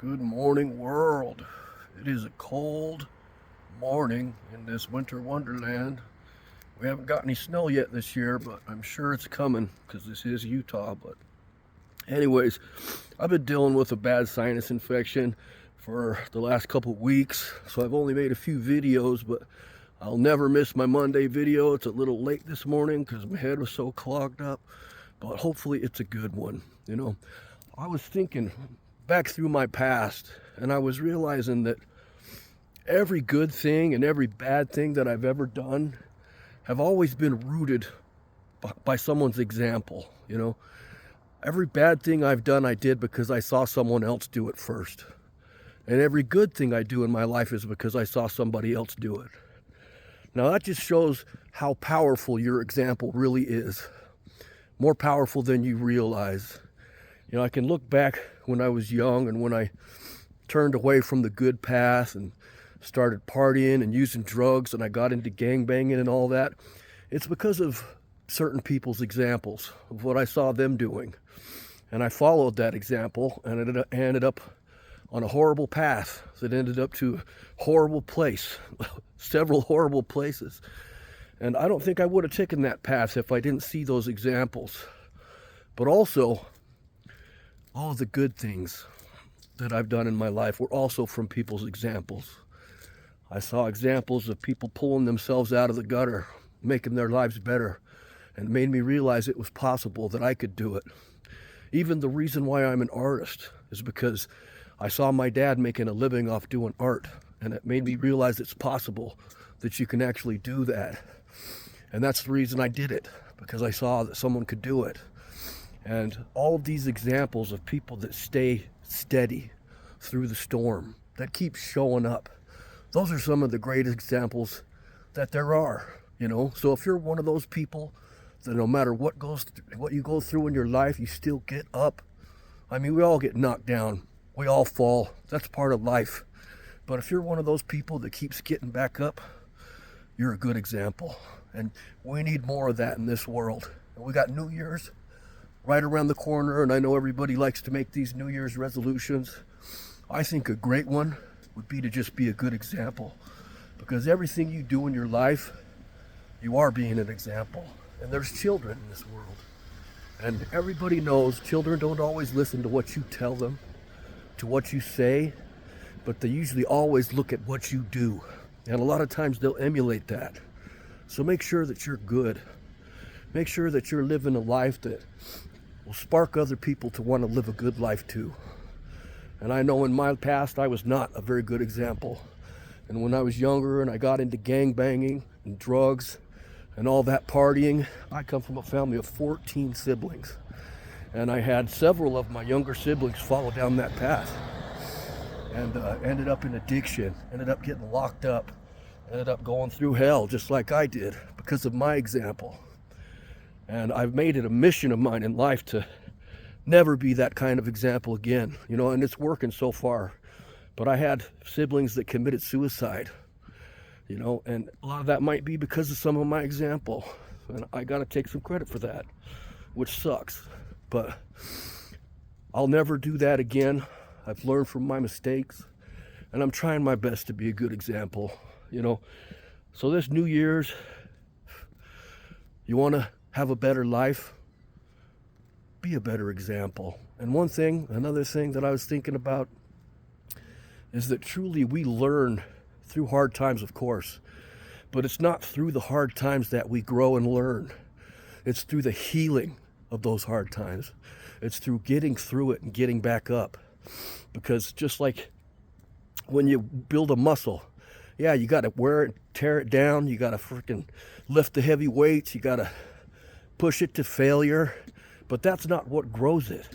Good morning, world. It is a cold morning in this winter wonderland. We haven't got any snow yet this year, but I'm sure it's coming because this is Utah. But anyways, I've been dealing with a bad sinus infection for the last couple weeks, so I've only made a few videos, but I'll never miss my Monday video. It's a little late this morning because my head was so clogged up, but hopefully it's a good one. I was thinking back through my past, and I was realizing that every good thing and every bad thing that I've ever done have always been rooted by someone's example. Every bad thing I've done, I did because I saw someone else do it first. And every good thing I do in my life is because I saw somebody else do it. Now that just shows how powerful your example really is. More powerful than you realize. I can look back when I was young and when I turned away from the good path and started partying and using drugs and I got into gangbanging and all that. It's because of certain people's examples of what I saw them doing. And I followed that example and it ended up on a horrible path that ended up to a horrible place, several horrible places. And I don't think I would have taken that path if I didn't see those examples. But also, all of the good things that I've done in my life were also from people's examples. I saw examples of people pulling themselves out of the gutter, making their lives better, and it made me realize it was possible that I could do it. Even the reason why I'm an artist is because I saw my dad making a living off doing art, and it made me realize it's possible that you can actually do that. And that's the reason I did it, because I saw that someone could do it. And all of these examples of people that stay steady through the storm, that keep showing up, those are some of the greatest examples that there are. So if you're one of those people that no matter what you go through in your life, you still get up. I mean, we all get knocked down. We all fall. That's part of life. But if you're one of those people that keeps getting back up, you're a good example. And we need more of that in this world. And we got New Year's right around the corner, and I know everybody likes to make these New Year's resolutions. I think a great one would be to just be a good example, because everything you do in your life, you are being an example. And there's children in this world, and everybody knows children don't always listen to what you tell them, to what you say, but they usually always look at what you do, and a lot of times they'll emulate that. So make sure that you're good. Make sure that you're living a life that will spark other people to want to live a good life too. And I know in my past I was not a very good example. And when I was younger and I got into gang banging and drugs and all that partying, I come from a family of 14 siblings. And I had several of my younger siblings follow down that path and ended up in addiction, ended up getting locked up, ended up going through hell just like I did because of my example. And I've made it a mission of mine in life to never be that kind of example again, and it's working so far. But I had siblings that committed suicide, and a lot of that might be because of some of my example. And I got to take some credit for that, which sucks. But I'll never do that again. I've learned from my mistakes, and I'm trying my best to be a good example, So this New Year's, you want to have a better life, be a better example. And another thing that I was thinking about is that truly we learn through hard times, of course, but it's not through the hard times that we grow and learn. It's through the healing of those hard times. It's through getting through it and getting back up. Because just like when you build a muscle, you got to wear it, tear it down, you got to freaking lift the heavy weights, you got to push it to failure, but that's not what grows it.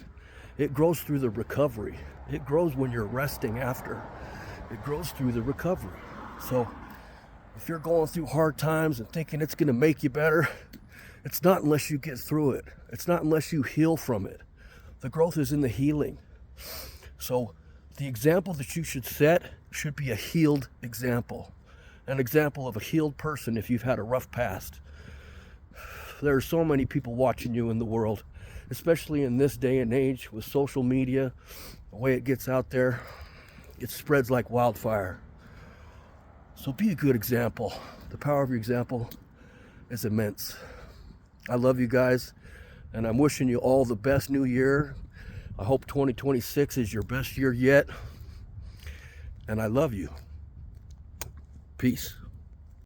It grows through the recovery. It grows when you're resting after. It grows through the recovery. So if you're going through hard times and thinking it's going to make you better, it's not unless you get through it. It's not unless you heal from it. The growth is in the healing. So the example that you should set should be a healed example. An example of a healed person if you've had a rough past. There are so many people watching you in the world, especially in this day and age with social media, the way it gets out there, it spreads like wildfire. So be a good example. The power of your example is immense. I love you guys, and I'm wishing you all the best new year. I hope 2026 is your best year yet, and I love you. Peace.